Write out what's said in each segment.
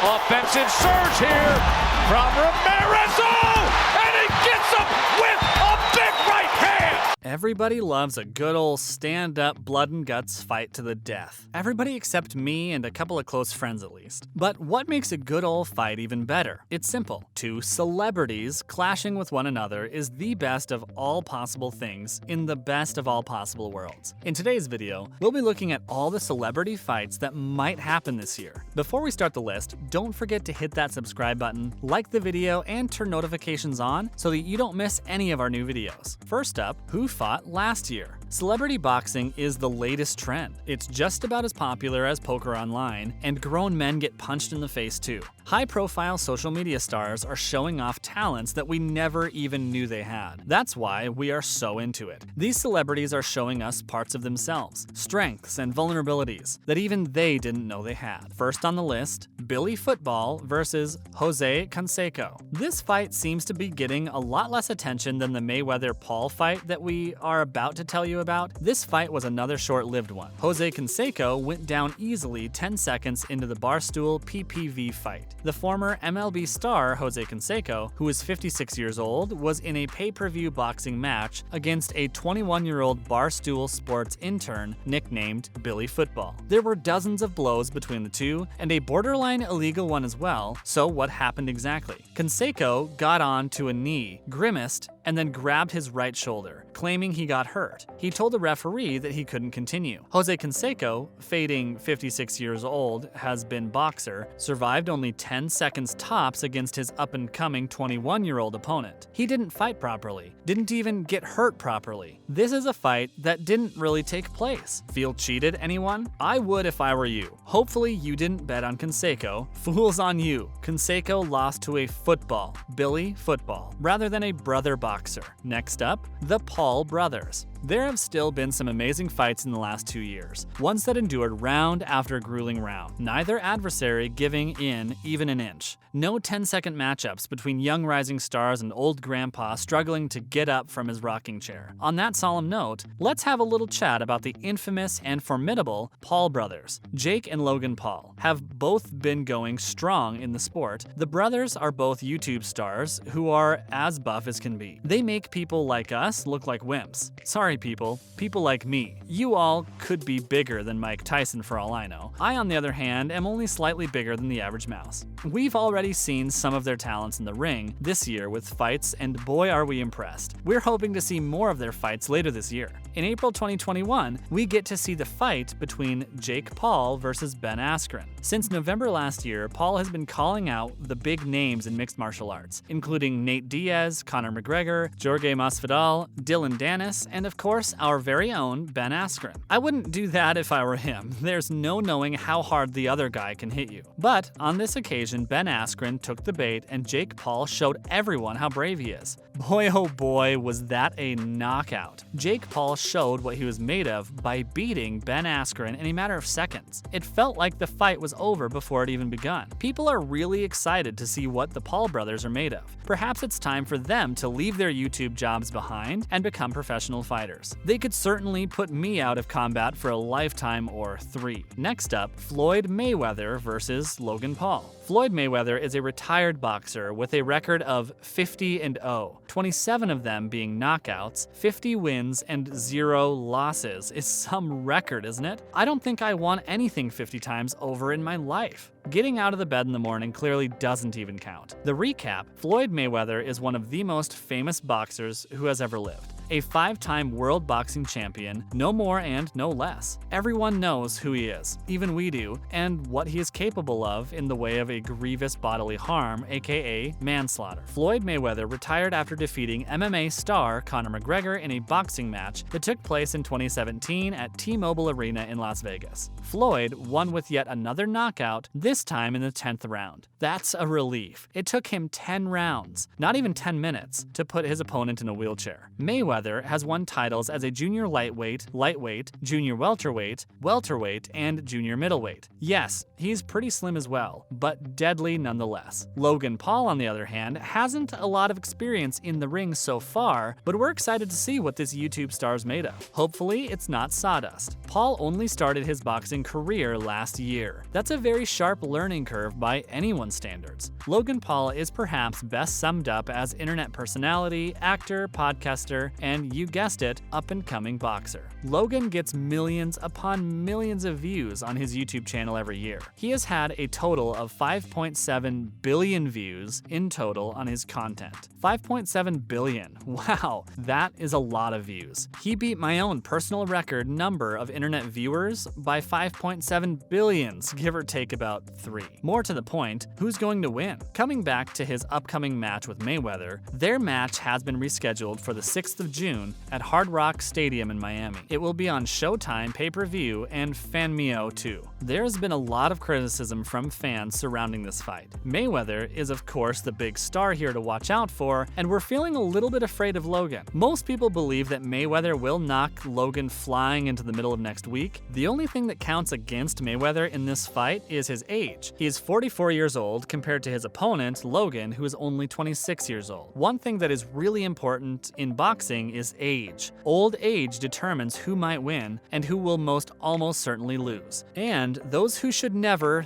Offensive surge here from Ramirez. Oh! And he gets him with a big right hand! Everybody loves a good old stand-up blood and guts fight to the death. Everybody except me and a couple of close friends at least. But what makes a good old fight even better? It's simple. Two celebrities clashing with one another is the best of all possible things in the best of all possible worlds. In today's video, we'll be looking at all the celebrity fights that might happen this year. Before we start the list, don't forget to hit that subscribe button, like the video, and turn notifications on so that you don't miss any of our new videos. First up, who fought last year? Celebrity boxing is the latest trend. It's just about as popular as poker online, and grown men get punched in the face too. High-profile social media stars are showing off talents that we never even knew they had. That's why we are so into it. These celebrities are showing us parts of themselves, strengths and vulnerabilities that even they didn't know they had. First on the list, Billy Football versus Jose Canseco. This fight seems to be getting a lot less attention than the Mayweather-Paul fight that we are about to tell you about. This fight was another short-lived one. Jose Canseco went down easily 10 seconds into the Barstool PPV fight. The former MLB star Jose Canseco, who is 56 years old, was in a pay-per-view boxing match against a 21-year-old Barstool Sports intern nicknamed Billy Football. There were dozens of blows between the two, and a borderline illegal one as well, so what happened exactly? Canseco got on to a knee, grimaced, and then grabbed his right shoulder, claiming he got hurt. He told the referee that he couldn't continue. Jose Canseco, fading 56 years old, has-been boxer, survived only 10 seconds tops against his up-and-coming 21-year-old opponent. He didn't fight properly, didn't even get hurt properly. This is a fight that didn't really take place. Feel cheated, anyone? I would if I were you. Hopefully you didn't bet on Canseco. Fools on you. Canseco lost to a football, Billy Football, rather than a brother boxer. Next up, the Paul brothers. There have still been some amazing fights in the last 2 years, ones that endured round after grueling round, neither adversary giving in even an inch. No 10-second matchups between young rising stars and old grandpa struggling to get up from his rocking chair. On that solemn note, let's have a little chat about the infamous and formidable Paul brothers. Jake and Logan Paul have both been going strong in the sport. The brothers are both YouTube stars who are as buff as can be. They make people like us look like wimps. Sorry people like me. You all could be bigger than Mike Tyson for all I know. I, on the other hand, am only slightly bigger than the average mouse. We've already seen some of their talents in the ring this year with fights, and boy are we impressed. We're hoping to see more of their fights later this year. In April 2021, we get to see the fight between Jake Paul versus Ben Askren. Since November last year, Paul has been calling out the big names in mixed martial arts, including Nate Diaz, Conor McGregor, Jorge Masvidal, Dylan Dennis, and of course, our very own Ben Askren. I wouldn't do that if I were him. There's no knowing how hard the other guy can hit you. But on this occasion, Ben Askren took the bait and Jake Paul showed everyone how brave he is. Boy oh boy, was that a knockout. Jake Paul showed what he was made of by beating Ben Askren in a matter of seconds. It felt like the fight was over before it even begun. People are really excited to see what the Paul brothers are made of. Perhaps it's time for them to leave their YouTube jobs behind and become professional fighters. They could certainly put me out of combat for a lifetime or 3. Next up, Floyd Mayweather versus Logan Paul. Floyd Mayweather is a retired boxer with a record of 50-0, 27 of them being knockouts. 50 wins and 0 losses is some record, isn't it? I don't think I won anything 50 times over in my life. Getting out of the bed in the morning clearly doesn't even count. The recap, Floyd Mayweather is one of the most famous boxers who has ever lived. A 5-time world boxing champion, no more and no less. Everyone knows who he is, even we do, and what he is capable of in the way of a grievous bodily harm, aka manslaughter. Floyd Mayweather retired after defeating MMA star Conor McGregor in a boxing match that took place in 2017 at T-Mobile Arena in Las Vegas. Floyd won with yet another knockout, this time in the 10th round. That's a relief. It took him 10 rounds, not even 10 minutes, to put his opponent in a wheelchair. Mayweather Mayweather has won titles as a junior lightweight, junior welterweight, and junior middleweight. Yes, he's pretty slim as well, but deadly nonetheless. Logan Paul, on the other hand, hasn't a lot of experience in the ring so far, but we're excited to see what this YouTube star's made of. Hopefully, it's not sawdust. Paul only started his boxing career last year. That's a very sharp learning curve by anyone's standards. Logan Paul is perhaps best summed up as internet personality, actor, podcaster, and you guessed it, up-and-coming boxer. Logan gets millions upon millions of views on his YouTube channel every year. He has had a total of 5.7 billion views in total on his content. 5.7 billion. Wow, that is a lot of views. He beat my own personal record number of internet viewers by 5.7 billions, give or take about 3. More to the point, who's going to win? Coming back to his upcoming match with Mayweather, their match has been rescheduled for the 6th of June at Hard Rock Stadium in Miami. It will be on Showtime pay-per-view and Fanmio too. There's been a lot of criticism from fans surrounding this fight. Mayweather is of course the big star here to watch out for, and we're feeling a little bit afraid of Logan. Most people believe that Mayweather will knock Logan flying into the middle of next week. The only thing that counts against Mayweather in this fight is his age. He is 44 years old compared to his opponent, Logan, who is only 26 years old. One thing that is really important in boxing is age. Old age determines who might win and who will almost certainly lose. And those who should never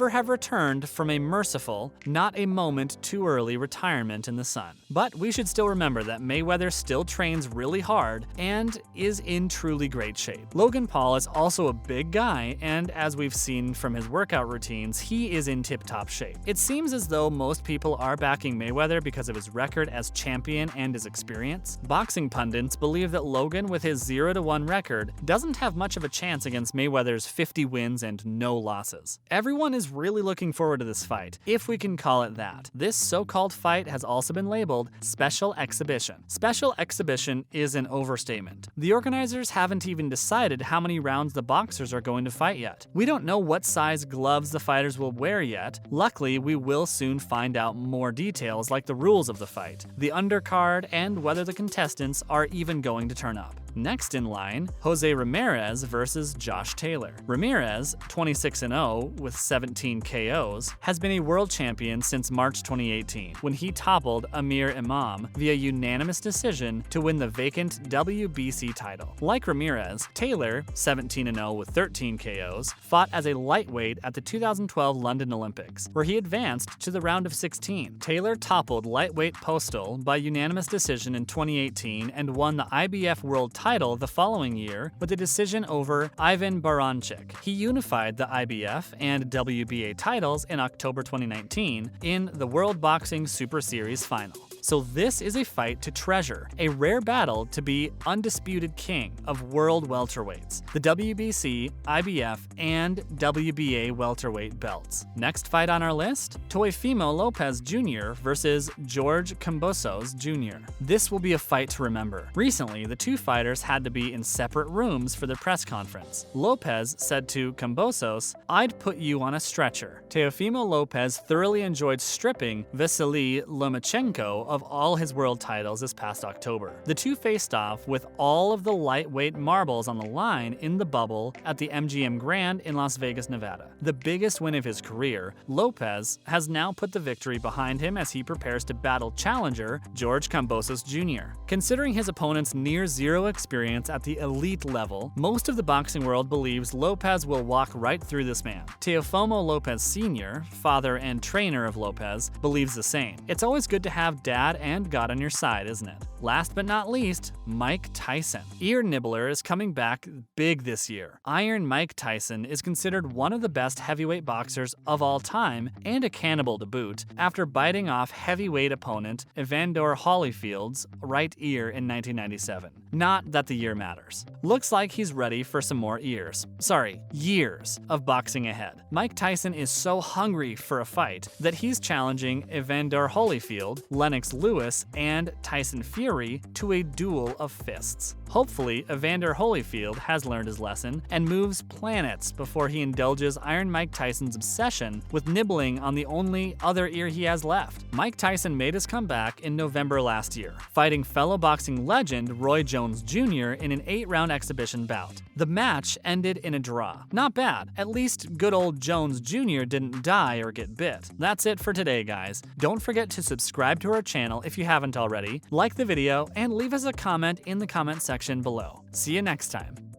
have returned from a merciful, not a moment too early retirement in the sun. But we should still remember that Mayweather still trains really hard and is in truly great shape. Logan Paul is also a big guy, and as we've seen from his workout routines, he is in tip-top shape. It seems as though most people are backing Mayweather because of his record as champion and his experience. Boxing pundits believe that Logan, with his 0-1 record, doesn't have much of a chance against Mayweather's 50 wins and no losses. Everyone is really looking forward to this fight, if we can call it that. This so-called fight has also been labeled Special Exhibition. Special Exhibition is an overstatement. The organizers haven't even decided how many rounds the boxers are going to fight yet. We don't know what size gloves the fighters will wear yet. Luckily, we will soon find out more details like the rules of the fight, the undercard, and whether the contestants are even going to turn up. Next in line, Jose Ramirez versus Josh Taylor. Ramirez, 26-0 with 17 KOs, has been a world champion since March 2018, when he toppled Amir Imam via unanimous decision to win the vacant WBC title. Like Ramirez, Taylor, 17-0 with 13 KOs, fought as a lightweight at the 2012 London Olympics, where he advanced to the round of 16. Taylor toppled lightweight Postal by unanimous decision in 2018 and won the IBF World title the following year with a decision over Ivan Baranchyk. He unified the IBF and WBA titles in October 2019 in the World Boxing Super Series final. So this is a fight to treasure, a rare battle to be undisputed king of world welterweights, the WBC, IBF, and WBA welterweight belts. Next fight on our list, Teofimo Lopez Jr. versus George Kambosos Jr. This will be a fight to remember. Recently, the two fighters had to be in separate rooms for the press conference. Lopez said to Kambosos, "I'd put you on a stretcher." Teofimo Lopez thoroughly enjoyed stripping Vasily Lomachenko of all his world titles this past October. The two faced off with all of the lightweight marbles on the line in the bubble at the MGM Grand in Las Vegas, Nevada. The biggest win of his career, Lopez has now put the victory behind him as he prepares to battle challenger George Kambosos Jr. Considering his opponent's near zero experience at the elite level, most of the boxing world believes Lopez will walk right through this man. Teofimo Lopez Sr., father and trainer of Lopez, believes the same. It's always good to have dad and God on your side, isn't it? Last but not least, Mike Tyson. Ear Nibbler is coming back big this year. Iron Mike Tyson is considered one of the best heavyweight boxers of all time and a cannibal to boot after biting off heavyweight opponent Evander Holyfield's right ear in 1997. Not that the year matters. Looks like he's ready for some more years of boxing ahead. Mike Tyson is so hungry for a fight that he's challenging Evander Holyfield, Lennox Lewis, and Tyson Fury to a duel of fists. Hopefully, Evander Holyfield has learned his lesson and moves planets before he indulges Iron Mike Tyson's obsession with nibbling on the only other ear he has left. Mike Tyson made his comeback in November last year, fighting fellow boxing legend Roy Jones Jr. in an 8-round exhibition bout. The match ended in a draw. Not bad. At least good old Jones Jr. didn't die or get bit. That's it for today, guys. Don't forget to subscribe to our channel if you haven't already, like the video, and leave us a comment in the comment section below. See you next time.